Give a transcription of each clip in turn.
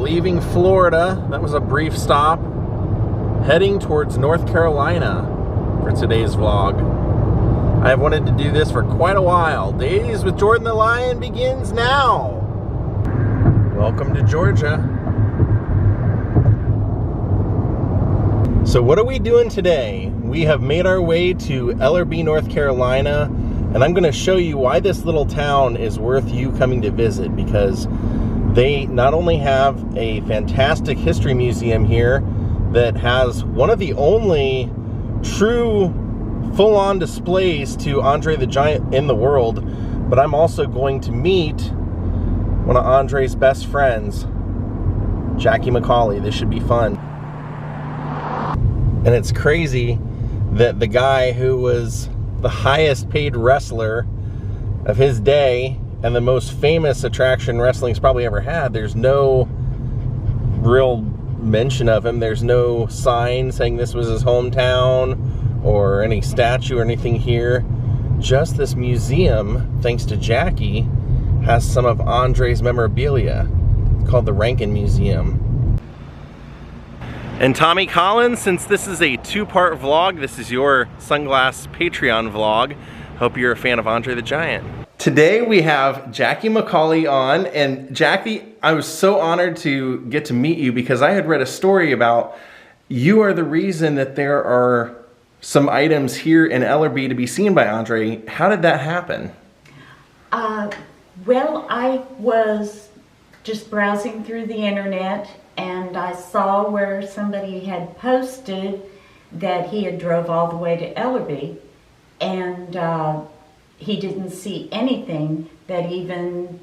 leaving Florida. That was a brief stop. Heading towards North Carolina for today's vlog. I've wanted to do this for quite a while. Daze with Jordan the Lion begins now. Welcome to Georgia. So what are we doing today? We have made our way to Ellerbe, North Carolina, and I'm going to show you why this little town is worth you coming to visit, because they not only have a fantastic history museum here that has one of the only true full-on displays to Andre the Giant in the world, but I'm also going to meet one of Andre's best friends, Jackie McCauley. This should be fun. And it's crazy that the guy who was the highest paid wrestler of his day and the most famous attraction wrestling's probably ever had, there's no real mention of him. There's no sign saying this was his hometown or any statue or anything here. Just this museum, thanks to Jackie, has some of Andre's memorabilia. It's called the Rankin Museum. And Tommy Collins, since this is a two-part vlog, this is your Sunglass Patreon vlog. Hope you're a fan of Andre the Giant. Today we have Jackie McCauley on, and Jackie, I was so honored to get to meet you because I had read a story about you are the reason that there are some items here in Ellerbe to be seen by Andre. How did that happen? Well, I was just browsing through the internet and I saw where somebody had posted that he had drove all the way to Ellerbe, and he didn't see anything that even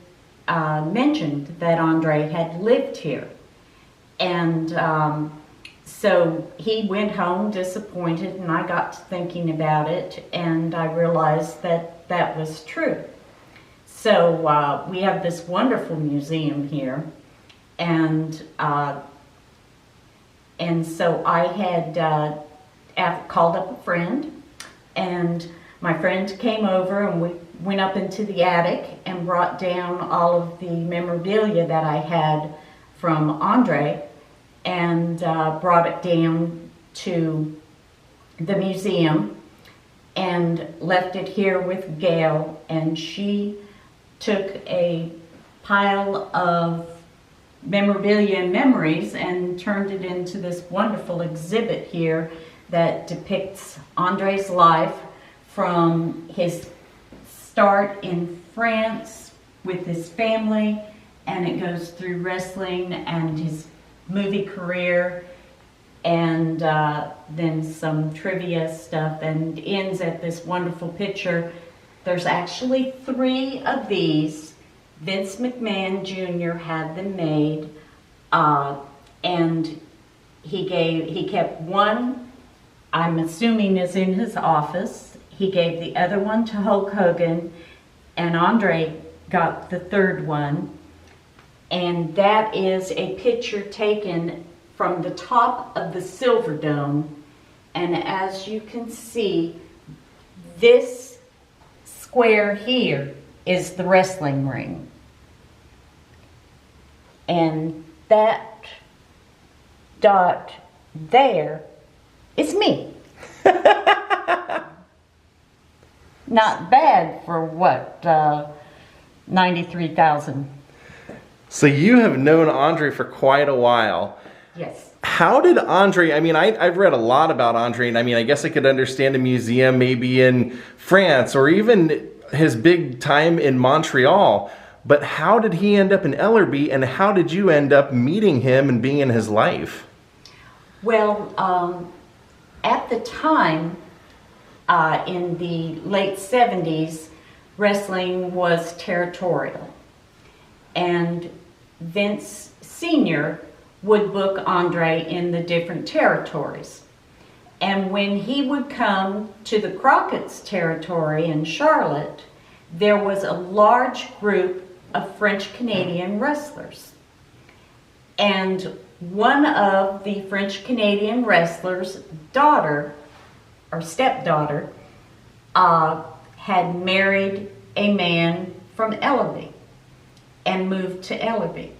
mentioned that Andre had lived here. And so he went home disappointed, and I got to thinking about it, and I realized that that was true. So we have this wonderful museum here, and so I had called up a friend, and my friend came over, and we went up into the attic and brought down all of the memorabilia that I had from Andre, and brought it down to the museum and left it here with Gail, and she took a pile of memorabilia and memories and turned it into this wonderful exhibit here that depicts Andre's life from his start in France with his family, and it goes through wrestling and his movie career, and then some trivia stuff, and ends at this wonderful picture. There's actually 3 of these. Vince McMahon Jr. had them made, and he kept one, I'm assuming is in his office. He gave the other one to Hulk Hogan, and Andre got the 3rd one. And that is a picture taken from the top of the Silver Dome. And as you can see, this square here is the wrestling ring. And that dot there is me. Not bad for what, 93,000. So you have known Andre for quite a while. Yes. How did Andre, I mean, I've read a lot about Andre, and I mean, I guess I could understand a museum maybe in France or even his big time in Montreal, but how did he end up in Ellerbe, and how did you end up meeting him and being in his life? Well, at the time, in the late 70s, wrestling was territorial. And Vince Sr. would book Andre in the different territories. And when he would come to the Crockett's territory in Charlotte, there was a large group of French-Canadian wrestlers. And one of the French-Canadian wrestlers' daughter, or stepdaughter, had married a man from Ellerbe and moved to Ellerbe.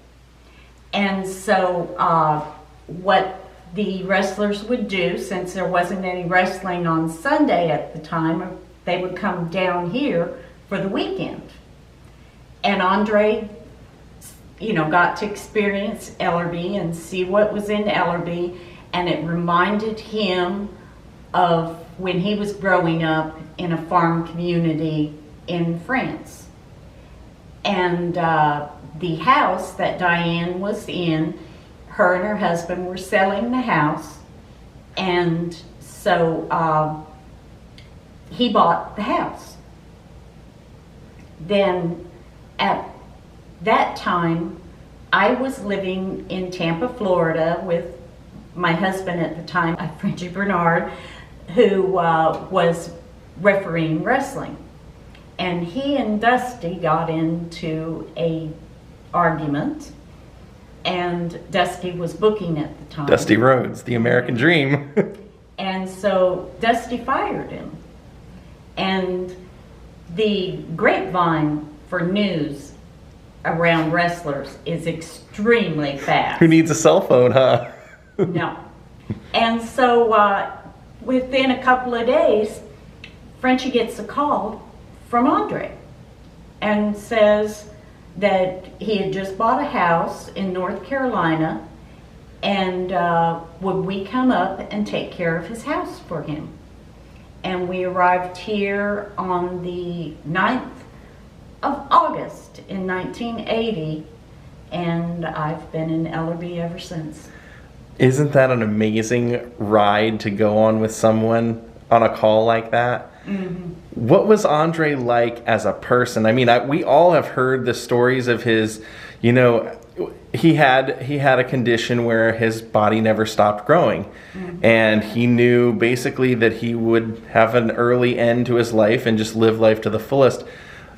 And so what the wrestlers would do, since there wasn't any wrestling on Sunday at the time, they would come down here for the weekend. And Andre, you know, got to experience Ellerby and see what was in Ellerby, and it reminded him of when he was growing up in a farm community in France. And the house that Diane was in, her and her husband were selling the house, and so he bought the house. Then at that time, I was living in Tampa, Florida with my husband at the time, Frenchie Bernard, who was refereeing wrestling. And he and Dusty got into a argument, and Dusty was booking at the time. Dusty Rhodes, the American Dream. And so Dusty fired him. And the grapevine for news around wrestlers is extremely fast. Who needs a cell phone, huh? No. And so within a couple of days, Frenchie gets a call from Andre and says that he had just bought a house in North Carolina, and would we come up and take care of his house for him. And we arrived here on the 9th of August in 1980, and I've been in Ellerby ever since. Isn't that an amazing ride to go on with someone on a call like that? Mm-hmm. What was Andre like as a person? I mean, we all have heard the stories of his, you know, he had a condition where his body never stopped growing. Mm-hmm. And he knew basically that he would have an early end to his life and just live life to the fullest.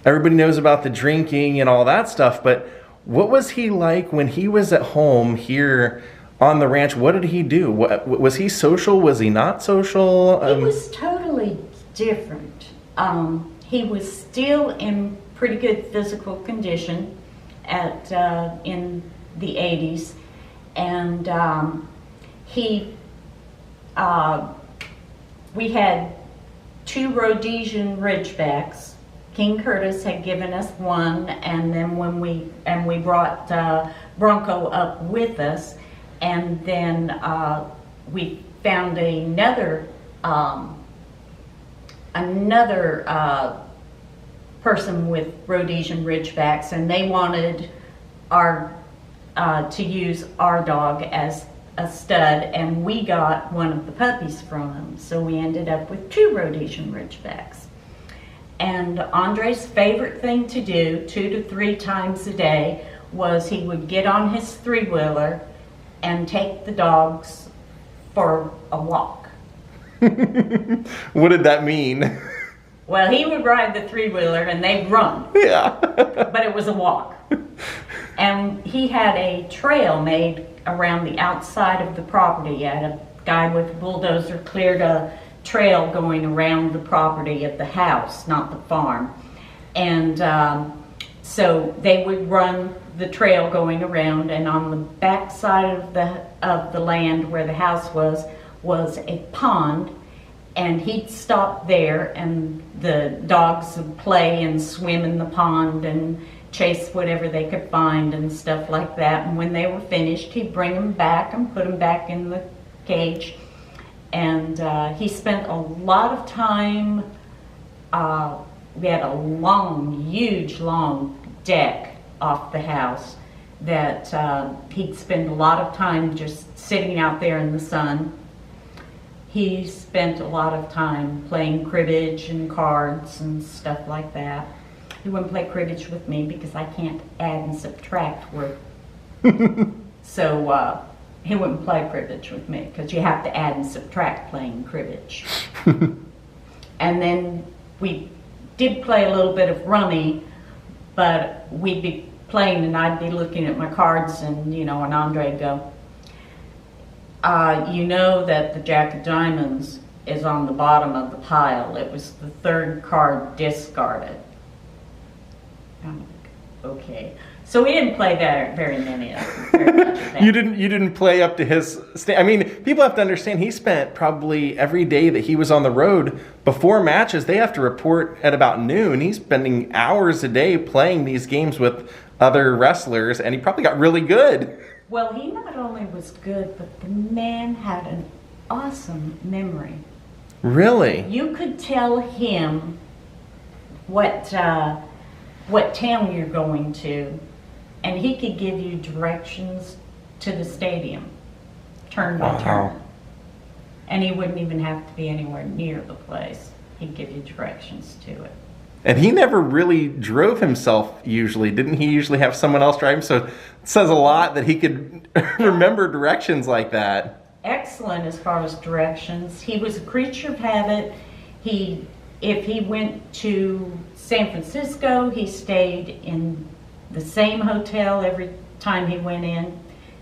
Everybody knows about the drinking and all that stuff, but what was he like when he was at home here on the ranch? What did he do? Was he social? Was he not social? He was totally different. He was still in pretty good physical condition in the 80s, and we had 2 Rhodesian Ridgebacks. King Curtis had given us one, and then when we brought Bronco up with us, and then we found another person with Rhodesian Ridgebacks, and they wanted to use our dog as a stud, and we got one of the puppies from them, so we ended up with 2 Rhodesian Ridgebacks. And Andre's favorite thing to do 2 to 3 times a day was he would get on his 3-wheeler and take the dogs for a walk. What did that mean? Well, he would ride the 3-wheeler and they'd run. Yeah. But it was a walk. And he had a trail made around the outside of the property. A guy with a bulldozer cleared a trail going around the property of the house, not the farm. And so they would run the trail going around, and on the back side of the land where the house was a pond, and he'd stop there, and the dogs would play and swim in the pond and chase whatever they could find and stuff like that. And when they were finished, he'd bring them back and put them back in the cage. And he spent a lot of time, we had a huge long deck off the house that he'd spend a lot of time just sitting out there in the sun. He spent a lot of time playing cribbage and cards and stuff like that. He wouldn't play cribbage with me because I can't add and subtract words. So he wouldn't play cribbage with me because you have to add and subtract playing cribbage. And then we did play a little bit of rummy, but we'd be playing and I'd be looking at my cards, and and Andre'd go, you know that the Jack of Diamonds is on the bottom of the pile. It was the 3rd card discarded. I'm like, okay. So we didn't play that very many of them. Very much of that. You didn't play up to his I mean, people have to understand he spent probably every day that he was on the road before matches. They have to report at about noon. He's spending hours a day playing these games with other wrestlers, and he probably got really good. Well, he not only was good, but the man had an awesome memory. Really? You could tell him what town you're going to, and he could give you directions to the stadium, turn by turn. And he wouldn't even have to be anywhere near the place. He'd give you directions to it. And he never really drove himself usually. Didn't he usually have someone else drive him? So it says a lot that he could remember directions like that. Excellent as far as directions. He was a creature of habit. If he went to San Francisco, he stayed in the same hotel every time he went in.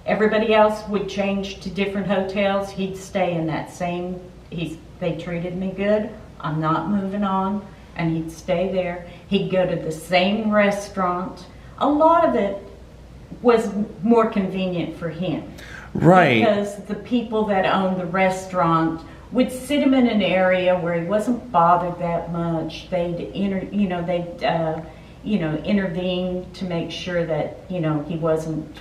Everybody else would change to different hotels. He'd stay in that same, they treated me good. I'm not moving on. And he'd stay there. He'd go to the same restaurant. A lot of it was more convenient for him. Right. Because the people that owned the restaurant would sit him in an area where he wasn't bothered that much. They'd intervene to make sure that, he wasn't,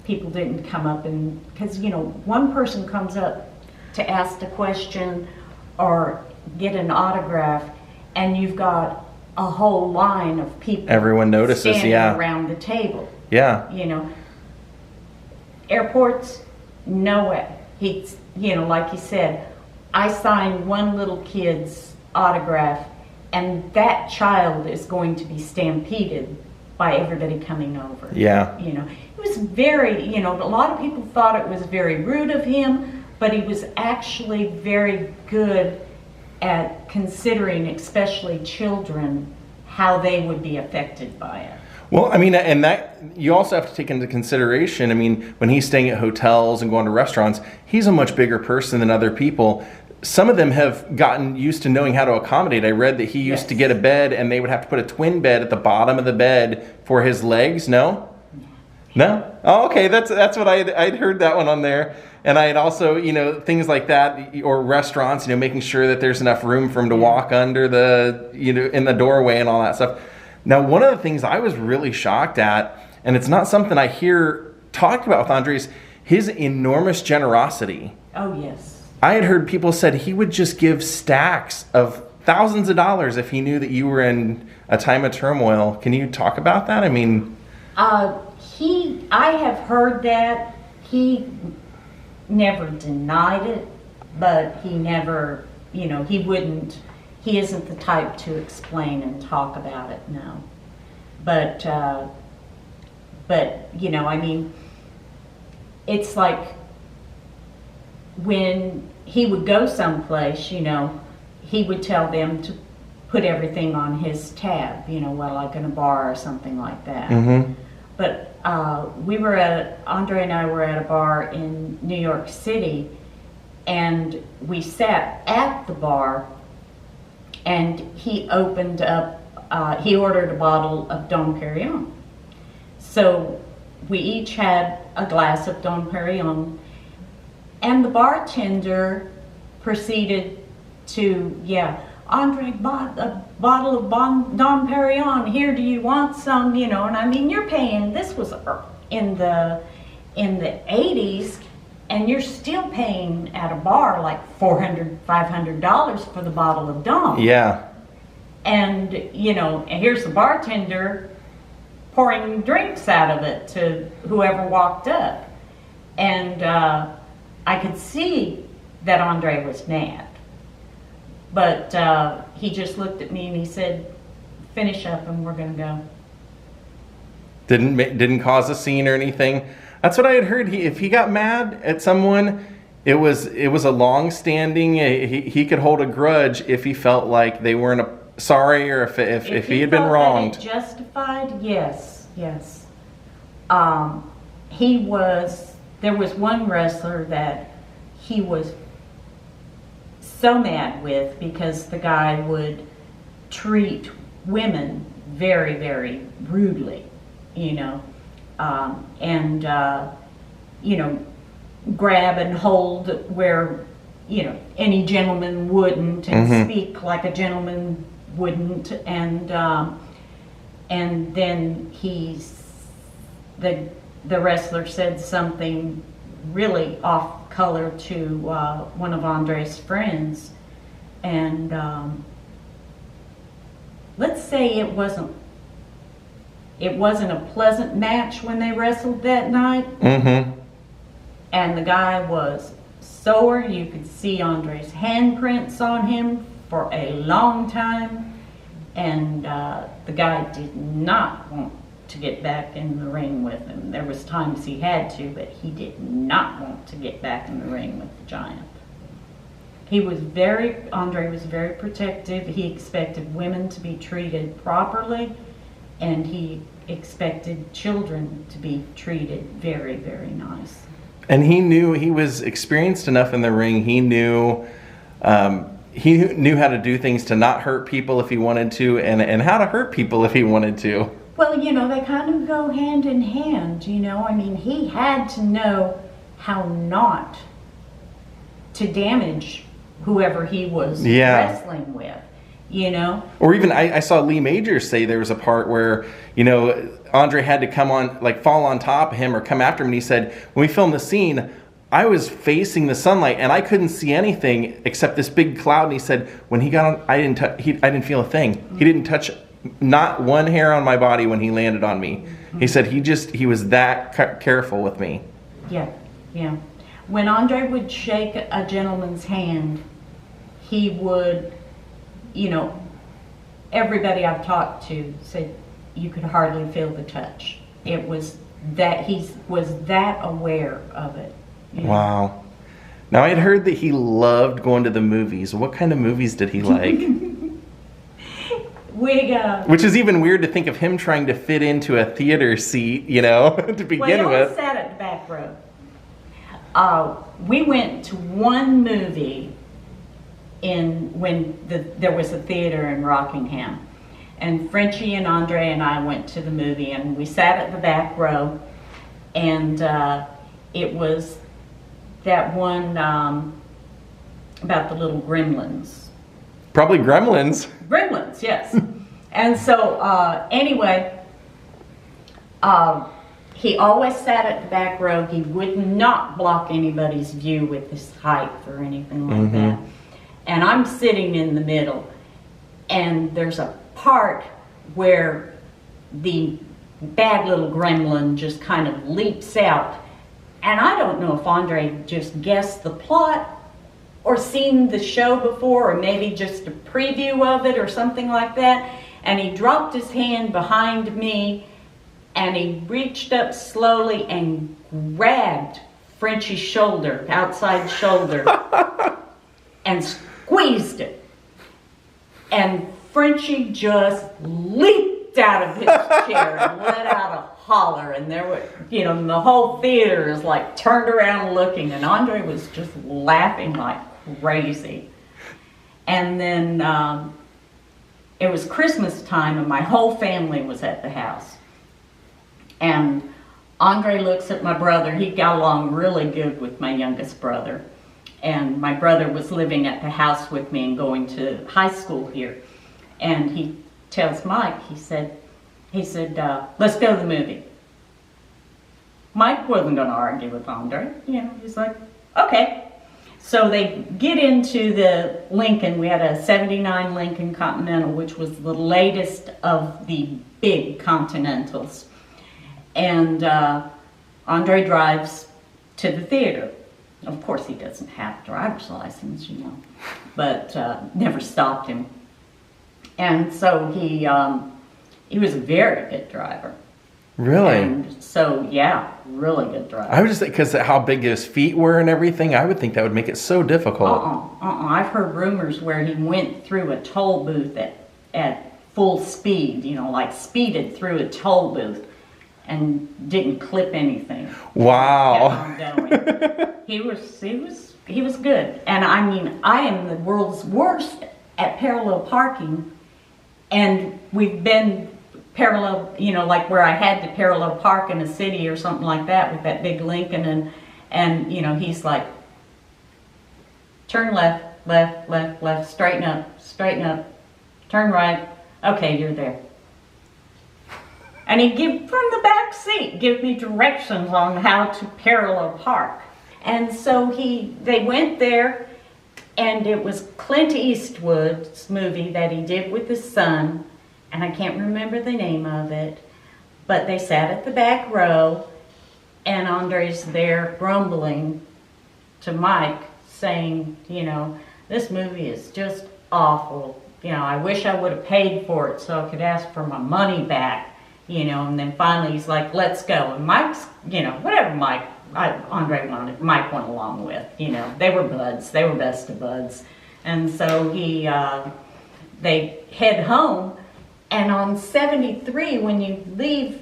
people didn't come up and, because, one person comes up to ask a question or get an autograph, and you've got a whole line of people. Everyone notices, standing yeah. around the table. Yeah. Airports, no way. Like you said, I signed one little kid's autograph, and that child is going to be stampeded by everybody coming over. Yeah. It was very, a lot of people thought it was very rude of him, but he was actually very good at considering, especially children, how they would be affected by it. Well, I mean, and that you also have to take into consideration, I mean, when he's staying at hotels and going to restaurants, he's a much bigger person than other people. Some of them have gotten used to knowing how to accommodate. I read that he used to get a bed and they would have to put a twin bed at the bottom of the bed for his legs. No? No? Oh, okay. That's what I'd heard that one on there. And I had also, things like that, or restaurants, making sure that there's enough room for him to walk under the, in the doorway and all that stuff. Now, one of the things I was really shocked at, and it's not something I hear talked about with Andre, is his enormous generosity. Oh, yes. I had heard people said he would just give stacks of thousands of dollars if he knew that you were in a time of turmoil. Can you talk about that? I mean... I have heard that. He never denied it, but he never, he wouldn't, he isn't the type to explain and talk about it, no. But I mean, it's like when he would go someplace, he would tell them to put everything on his tab, like in a bar or something like that. Mm-hmm. But Andre and I were at a bar in New York City, and we sat at the bar, and he opened up, he ordered a bottle of Dom Perignon. So we each had a glass of Dom Perignon, and the bartender proceeded to, Andre bought a bottle of Dom Perignon. Here, do you want some? And I mean, you're paying. This was in the 80s, and you're still paying at a bar like $400, $500 for the bottle of Dom. Yeah. And and here's the bartender pouring drinks out of it to whoever walked up, and I could see that Andre was mad. But he just looked at me and he said, "Finish up and we're going to go." Didn't cause a scene or anything. That's what I had heard. If he got mad at someone, it was a long-standing. He could hold a grudge if he felt like they weren't sorry, or if he had been wronged. That it justified, yes. There was one wrestler that he was so mad with because the guy would treat women very, very rudely. you know, and you know, grab and hold where, you know, any gentleman wouldn't, and speak like a gentleman wouldn't, and then the wrestler said something really off color to one of Andre's friends, and let's say it wasn't a pleasant match when they wrestled that night. And the guy was sore. You could see Andre's handprints on him for a long time. And the guy did not want to get back in the ring with him. There was times he had to, but he did not want to get back in the ring with the Giant. Andre was very protective. He expected women to be treated properly, and he expected children to be treated very, very nice. And he knew he was experienced enough in the ring. He knew how to do things to not hurt people if he wanted to, and how to hurt people if he wanted to. Well, you know, they kind of go hand in hand, you know. I mean, he had to know how not to damage whoever he was wrestling with, you know. Or even I saw Lee Majors say there was a part where, you know, Andre had to come on, like fall on top of him or come after him, and he said, when we filmed the scene, I was facing the sunlight and I couldn't see anything except this big cloud. And he said, when he got on, I didn't feel a thing. He didn't touch not one hair on my body when he landed on me. He said he was that careful with me. Yeah. When Andre would shake a gentleman's hand, he would, you know, everybody I've talked to said you could hardly feel the touch. It was that he was that aware of it. You know? Wow. Now, I'd heard that he loved going to the movies. What kind of movies did he like? Which is even weird to think of him trying to fit into a theater seat, you know, to begin with. He sat at the back row. We went to one movie when there was a theater in Rockingham. And Frenchie and Andre and I went to the movie, and we sat at the back row, and it was that one about the little gremlins. Probably Gremlins. Gremlins, yes. And so anyway, he always sat at the back row. He would not block anybody's view with his height or anything like that. And I'm sitting in the middle, and there's a part where the bad little gremlin just kind of leaps out. And I don't know if Andre just guessed the plot or seen the show before, or maybe just a preview of it or something like that. And he dropped his hand behind me, and he reached up slowly and grabbed Frenchie's shoulder, outside shoulder, and squeezed it. And Frenchie just leaped out of his chair and let out a holler, and there were, you know, the whole theater is like turned around looking, and Andre was just laughing like crazy. And then it was Christmas time, and my whole family was at the house. And Andre looks at my brother. He got along really good with my youngest brother. And my brother was living at the house with me and going to high school here. And he tells Mike, he said, let's go to the movie. Mike wasn't going to argue with Andre. You know, he's like, okay. So they get into the Lincoln. We had a 79 Lincoln Continental, which was the latest of the big Continentals. And Andre drives to the theater. Of course, he doesn't have a driver's license, you know, but never stopped him. And so he was a very good driver. Really? And so, yeah, really good driver. I would just think, because how big his feet were and everything, I would think that would make it so difficult. I've heard rumors where he went through a toll booth at full speed, you know, like speeded through a toll booth and didn't clip anything. Wow. Kept on going. He was good. And I mean, I am the world's worst at parallel parking, and we've been parallel, you know, like where I had to parallel park in a city or something like that with that big Lincoln, and you know, he's like, turn left, left, left, left, straighten up, turn right, okay, you're there. And he'd give, from the back seat, give me directions on how to parallel park. And so they went there, and it was Clint Eastwood's movie that he did with his son, and I can't remember the name of it, but they sat at the back row, and Andre's there grumbling to Mike, saying, you know, this movie is just awful. You know, I wish I would have paid for it so I could ask for my money back. You know, and then finally he's like, let's go. And Mike's, you know, whatever Andre wanted, Mike went along with, you know. They were buds. They were best of buds. And so they head home. And on 73, when you leave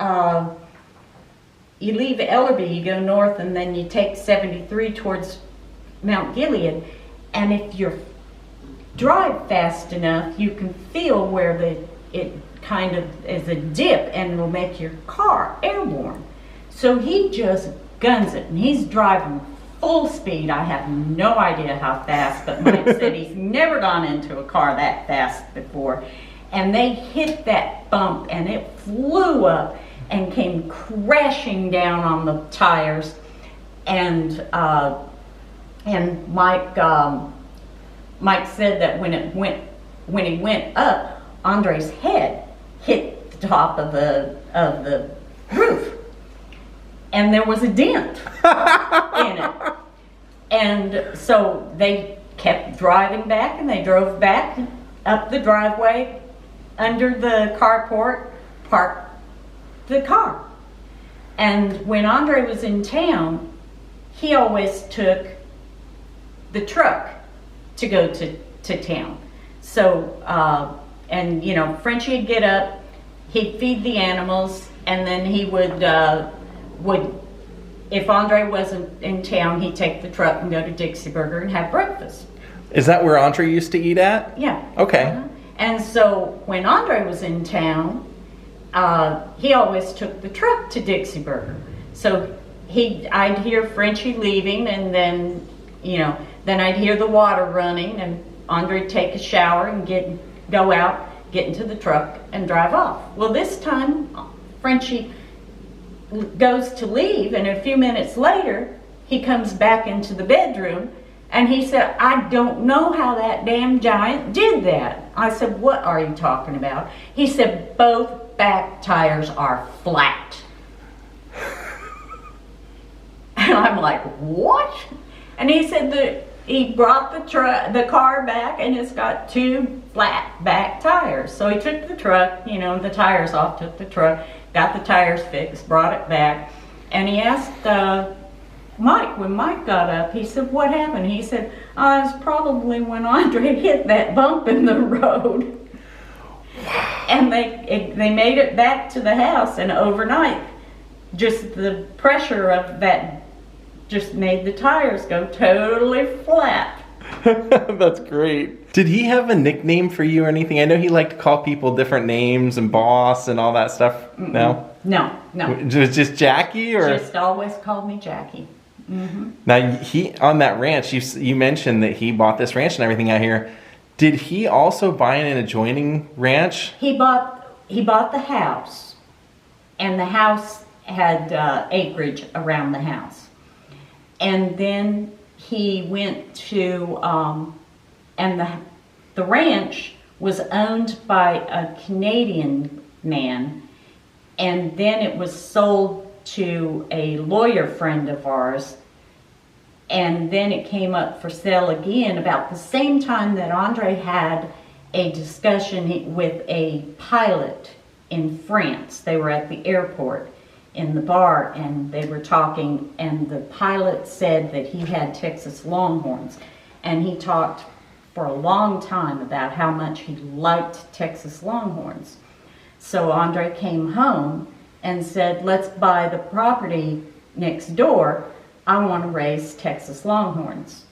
Ellerby, you go north, and then you take 73 towards Mount Gilead. And if you drive fast enough, you can feel where it kind of is a dip, and it'll make your car airborne. So he just guns it, and he's driving full speed. I have no idea how fast, but Mike said he's never gone into a car that fast before. And they hit that bump, and it flew up and came crashing down on the tires. And Mike said that when he went up, Andre's head hit the top of the roof, and there was a dent in it. And so they kept driving back, and they drove back up the driveway under the carport, parked the car. And when Andre was in town, he always took the truck to go to town. So and you know, Frenchie would get up, he'd feed the animals, and then he would if Andre wasn't in town, he'd take the truck and go to Dixie Burger and have breakfast. Is that where Andre used to eat at? Yeah. Okay. And so when Andre was in town, he always took the truck to Dixie Burger. So I'd hear Frenchie leaving, and then, you know, then I'd hear the water running, and Andre'd take a shower and go out, get into the truck, and drive off. Well, this time, Frenchie goes to leave, and a few minutes later, he comes back into the bedroom, and he said, I don't know how that damn giant did that. I said, what are you talking about? He said, both back tires are flat. And I'm like, what? And he said that he brought the car back, and it's got two flat back tires. So he took the truck, you know, the tires off, took the truck, got the tires fixed, brought it back, and he asked Mike, when Mike got up, he said, what happened? He said, oh, it's probably when Andre hit that bump in the road. And they made it back to the house, and overnight, just the pressure of that just made the tires go totally flat. That's great. Did he have a nickname for you or anything? I know he liked to call people different names and boss and all that stuff. Mm-mm. No? No. It was just Jackie, or? Just always called me Jackie. Mm-hmm. Now, he, on that ranch, you mentioned that he bought this ranch and everything out here. Did he also buy an adjoining ranch? He bought the house, and the house had acreage around the house. And then he went to, and the ranch was owned by a Canadian man, and then it was sold to a lawyer friend of ours, and then it came up for sale again about the same time that Andre had a discussion with a pilot in France. They were at the airport in the bar, and they were talking, and the pilot said that he had Texas Longhorns, and he talked for a long time about how much he liked Texas Longhorns. So Andre came home and said, let's buy the property next door. I want to raise Texas Longhorns.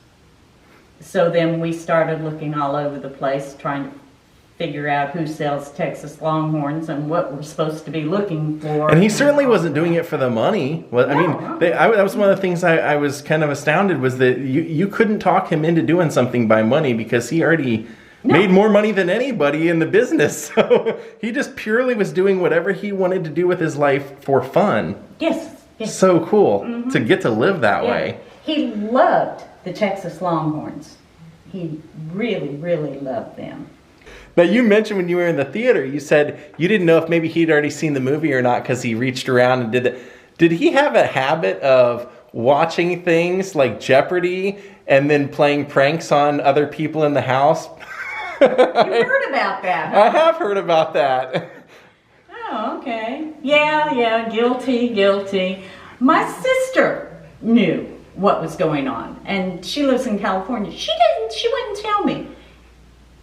So then we started looking all over the place, trying to figure out who sells Texas Longhorns and what we're supposed to be looking for. And he certainly wasn't doing it for the money. Well, I mean, No. that was one of the things I was kind of astounded, was that you couldn't talk him into doing something by money, because he already made more money than anybody in the business. So he just purely was doing whatever he wanted to do with his life for fun. Yes. Yes. So cool to get to live that way. He loved the Texas Longhorns. He really, really loved them. Now, you mentioned when you were in the theater, you said you didn't know if maybe he'd already seen the movie or not because he reached around and did that. Did he have a habit of watching things like Jeopardy and then playing pranks on other people in the house? You heard about that, huh? I have heard about that. Oh, okay. Yeah, guilty. My sister knew what was going on, and she lives in California. She wouldn't tell me.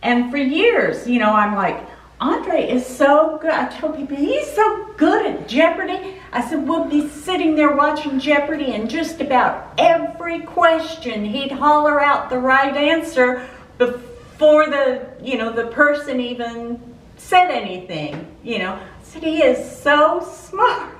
And for years, I'm like, Andre is so good. I tell people, he's so good at Jeopardy. I said, we'll be sitting there watching Jeopardy, and just about every question, he'd holler out the right answer before the person even said anything, I said, he is so smart.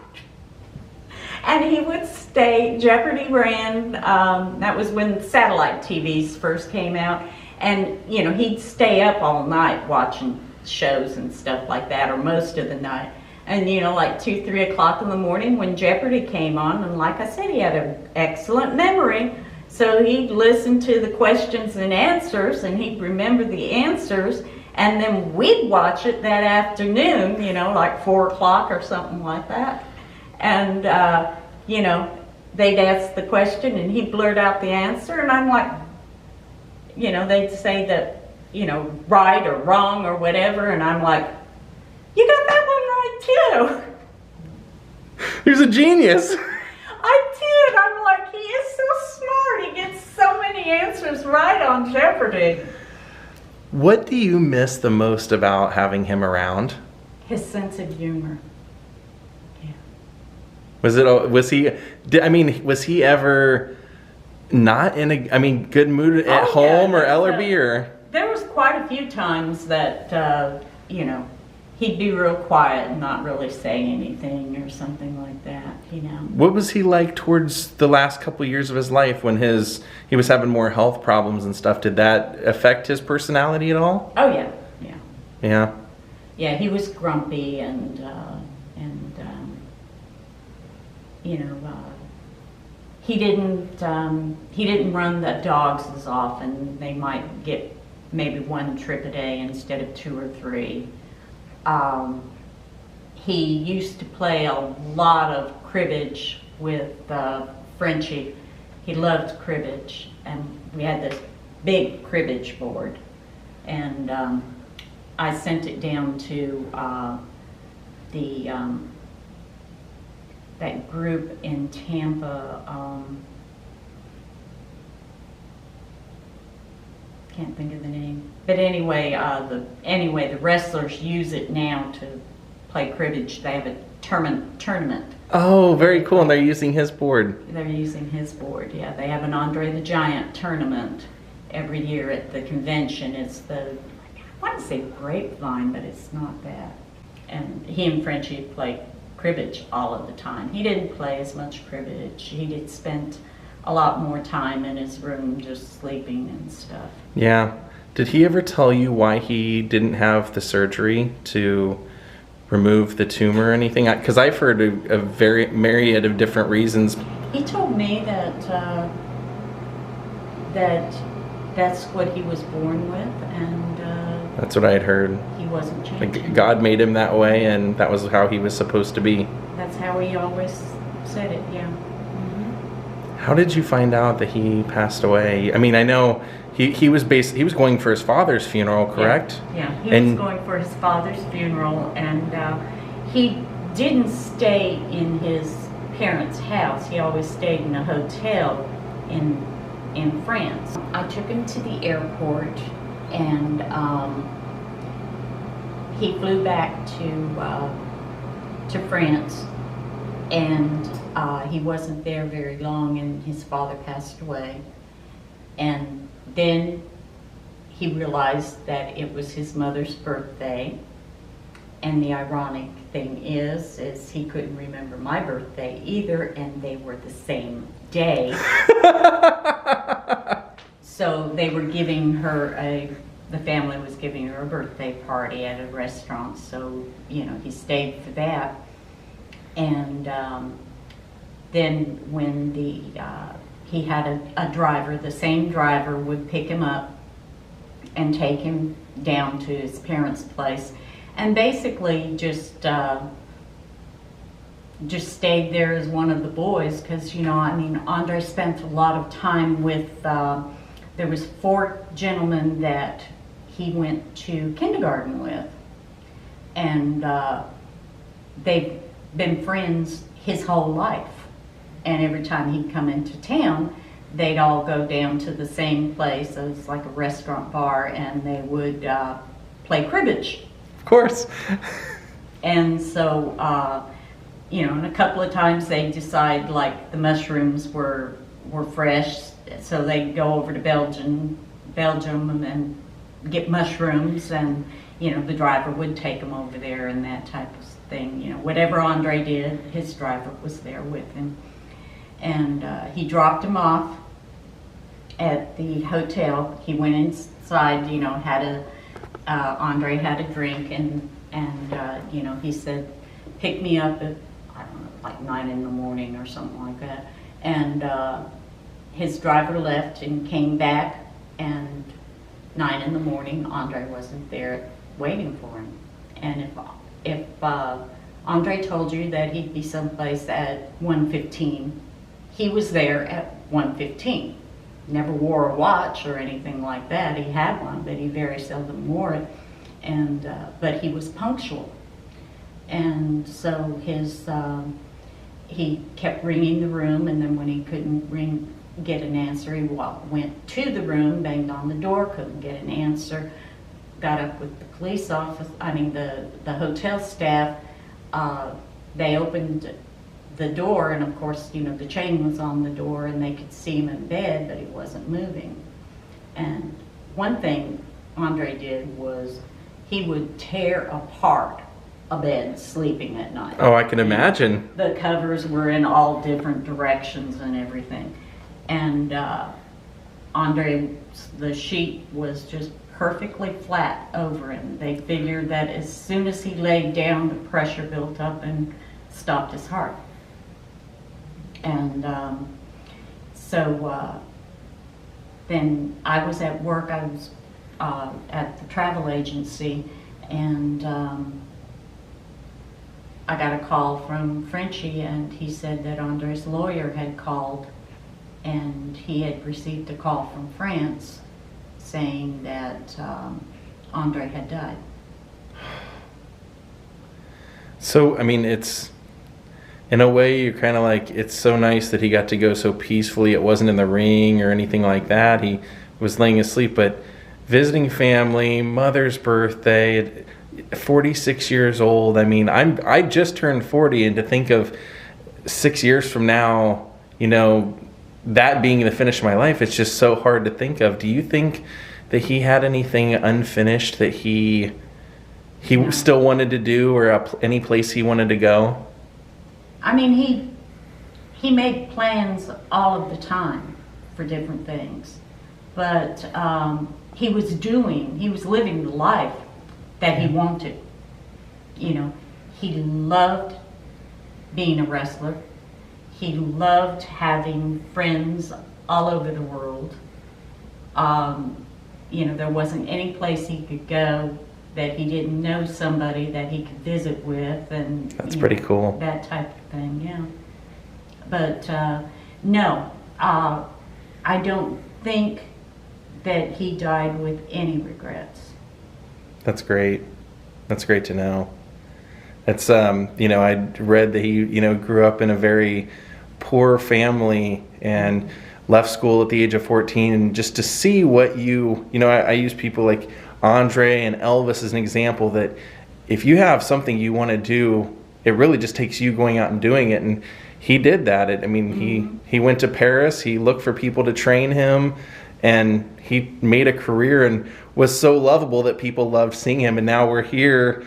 And he would stay, Jeopardy ran, that was when satellite TVs first came out. And, he'd stay up all night watching shows and stuff like that, or most of the night. And, like 2, 3 o'clock in the morning when Jeopardy came on, and like I said, he had an excellent memory. So he'd listen to the questions and answers, and he'd remember the answers. And then we'd watch it that afternoon, like 4 o'clock or something like that. And, they'd ask the question, and he'd blurt out the answer, and I'm like, they'd say that, right or wrong or whatever, and I'm like, you got that one right too. He was a genius. I did. I'm like, he is so smart. He gets so many answers right on Jeopardy. What do you miss the most about having him around? His sense of humor. Yeah. Was he ever not in a good mood at home or Ellerby or? There was quite a few times that he'd be real quiet and not really say anything or something like that. What was he like towards the last couple of years of his life when he was having more health problems and stuff? Did that affect his personality at all? Oh yeah. Yeah, he was grumpy and he didn't run the dogs as often. They might get maybe 1 trip a day instead of 2 or 3. He used to play a lot of cribbage with Frenchie. He loved cribbage, and we had this big cribbage board, and I sent it down to that group in Tampa. Can't think of the name, but anyway, the wrestlers use it now to play cribbage. They have a tournament. Oh, very cool! And they're using his board. They're using his board. Yeah, they have an Andre the Giant tournament every year at the convention. It's I want to say Grapevine, but it's not that. And he and Frenchie play cribbage all of the time. He didn't play as much cribbage. He did spend a lot more time in his room just sleeping and stuff. Yeah. Did he ever tell you why he didn't have the surgery to remove the tumor or anything? Because I've heard a very myriad of different reasons. He told me that that's what he was born with, and that's what I had heard. He wasn't changing. Like God made him that way, and that was how he was supposed to be. That's how he always said it. Yeah. How did you find out that he passed away? I mean, I know he was going for his father's funeral, correct? Yeah, he was going for his father's funeral, and he didn't stay in his parents' house. He always stayed in a hotel in France. I took him to the airport, and he flew back to France, and he wasn't there very long, and his father passed away. And then he realized that it was his mother's birthday. And the ironic thing is he couldn't remember my birthday either, and they were the same day. So they were giving her the family was giving her a birthday party at a restaurant, so, you know, he stayed for that. And then when he had a driver, the same driver would pick him up and take him down to his parents' place, and basically just stayed there as one of the boys, because, you know, I mean, Andre spent a lot of time with, there was 4 gentlemen that he went to kindergarten with, and they've been friends his whole life. And every time he'd come into town, they'd all go down to the same place. It was like a restaurant bar, and they would play cribbage. Of course. And so, you know, and a couple of times they decide like the mushrooms were fresh, so they'd go over to Belgium and then get mushrooms, and, you know, the driver would take them over there and that type of thing. You know, whatever Andre did, his driver was there with him. And he dropped him off at the hotel. He went inside, you know, Andre had a drink, and you know, he said, pick me up at, I don't know, like 9 in the morning or something like that. And his driver left and came back, and 9 in the morning, Andre wasn't there waiting for him. And if Andre told you that he'd be someplace at 1:15, he was there at 1:15. Never wore a watch or anything like that. He had one, but he very seldom wore it. And but he was punctual. And so he kept ringing the room, and then when he couldn't get an answer, he went to the room, banged on the door, couldn't get an answer, got up with the police office, the hotel staff. They opened the door, and of course, you know, the chain was on the door, and they could see him in bed, but he wasn't moving. And one thing Andre did was he would tear apart a bed sleeping at night. Oh, I can imagine. The covers were in all different directions and everything. And Andre, the sheet was just perfectly flat over him. They figured that as soon as he laid down, the pressure built up and stopped his heart. And so then I was at work. I was at the travel agency, and I got a call from Frenchie, and he said that Andre's lawyer had called, and he had received a call from France saying that Andre had died. So, I mean, it's, in a way, you're kind of like, it's so nice that he got to go so peacefully. It wasn't in the ring or anything like that. He was laying asleep, but visiting family, mother's birthday, 46 years old. I mean, I just turned 40, and to think of 6 years from now, you know, that being the finish of my life, it's just so hard to think of. Do you think that he had anything unfinished that he still wanted to do, or any place he wanted to go? I mean, he made plans all of the time for different things, but he was living the life that he wanted. You know, he loved being a wrestler. He loved having friends all over the world. You know, there wasn't any place he could go that he didn't know somebody that he could visit with, and that's pretty cool. That type of thing, yeah. But no, I don't think that he died with any regrets. That's great. That's great to know. It's you know, I read that he, you know, grew up in a very poor family and left school at the age of 14, and just to see what you know, I use people like Andre and Elvis as an example, that if you have something you want to do, it really just takes you going out and doing it. And he did that. I mean, he went to Paris, he looked for people to train him, and he made a career and was so lovable that people loved seeing him, and now we're here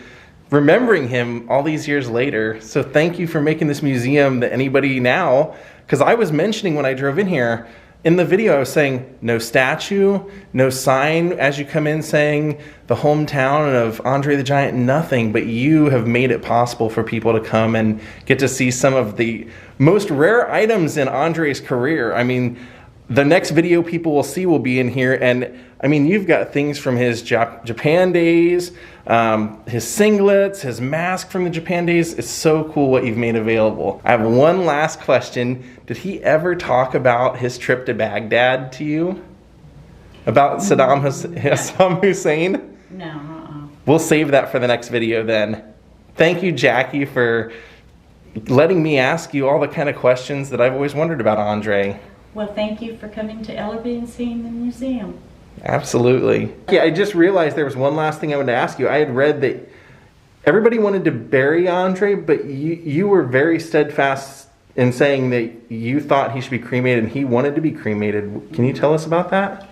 remembering him all these years later. So thank you for making this museum that anybody now, because I was mentioning when I drove in here, in the video I was saying no statue, no sign as you come in saying the hometown of Andre the Giant, nothing, but you have made it possible for people to come and get to see some of the most rare items in Andre's career. I mean, the next video people will see will be in here, and I mean, you've got things from his Japan days, his singlets, his mask from the Japan days. It's so cool what you've made available. I have one last question. Did he ever talk about his trip to Baghdad to you? About Saddam Hussein? No. We'll save that for the next video then. Thank you, Jackie, for letting me ask you all the kind of questions that I've always wondered about Andre. Well, thank you for coming to Ellerby and seeing the museum. Absolutely. Yeah, I just realized there was one last thing I wanted to ask you. I had read that everybody wanted to bury Andre, but you were very steadfast in saying that you thought he should be cremated and he wanted to be cremated. Can you tell us about that?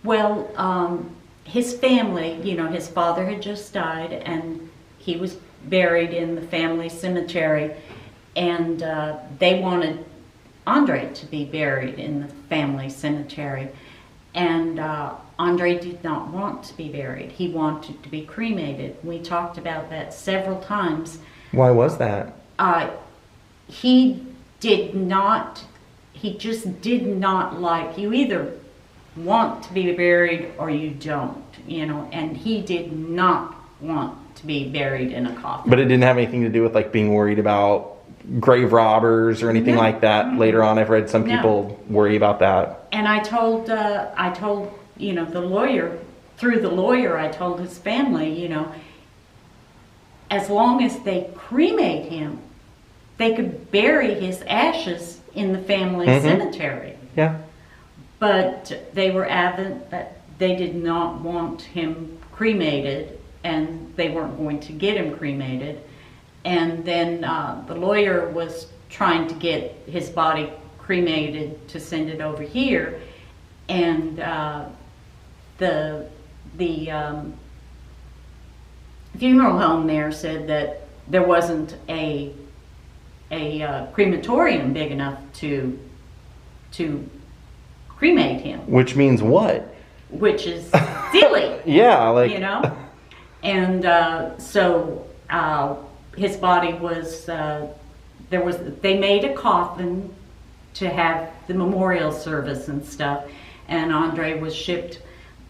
Well, his family, you know, his father had just died and he was buried in the family cemetery, and they wanted Andre to be buried in the family cemetery. And Andre did not want to be buried. He wanted to be cremated. We talked about that several times. Why was that? He just did not like, you either want to be buried or you don't, you know, and he did not want to be buried in a coffin. But it didn't have anything to do with like being worried about grave robbers or anything like that. Later on, I've read some people worry about that. And I told you know, the lawyer, through the lawyer, I told his family, you know, as long as they cremate him, they could bury his ashes in the family cemetery. Yeah. But they were adamant that they did not want him cremated, and they weren't going to get him cremated. And then the lawyer was trying to get his body cremated to send it over here, and the funeral home there said that there wasn't a crematorium big enough to cremate him. Which means what? Which is silly. Yeah, like, you know. And so his body was they made a coffin to have the memorial service and stuff, and Andre was shipped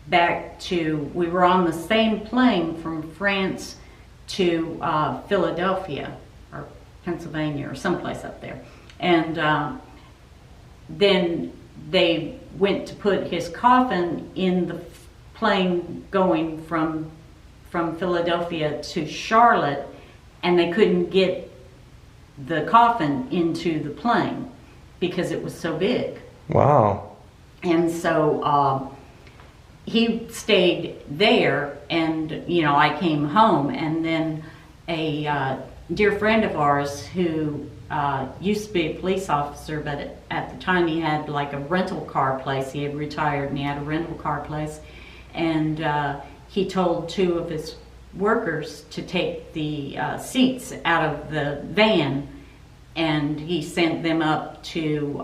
back to, we were on the same plane from France to Philadelphia or Pennsylvania or someplace up there, and then they went to put his coffin in the plane going from Philadelphia to Charlotte, and they couldn't get the coffin into the plane because it was so big. Wow. And so he stayed there, and you know, I came home, and then a dear friend of ours who used to be a police officer, but at the time he had like a rental car place. He had retired and he had a rental car place, and he told two of his workers to take the seats out of the van, and he sent them up to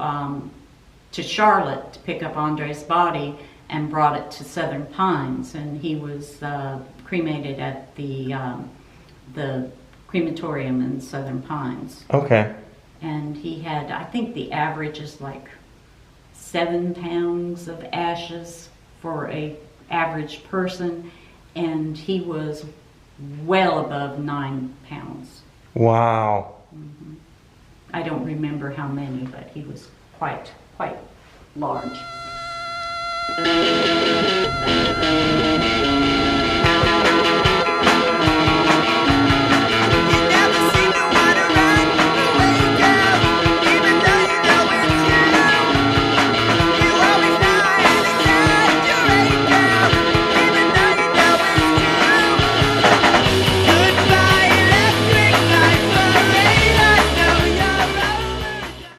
Charlotte to pick up Andre's body and brought it to Southern Pines, and he was cremated at the crematorium in Southern Pines. Okay. And he had, I think the average is like 7 pounds of ashes for a average person, and he was well above 9 pounds. Wow. Mm-hmm. I don't remember how many, but he was quite large.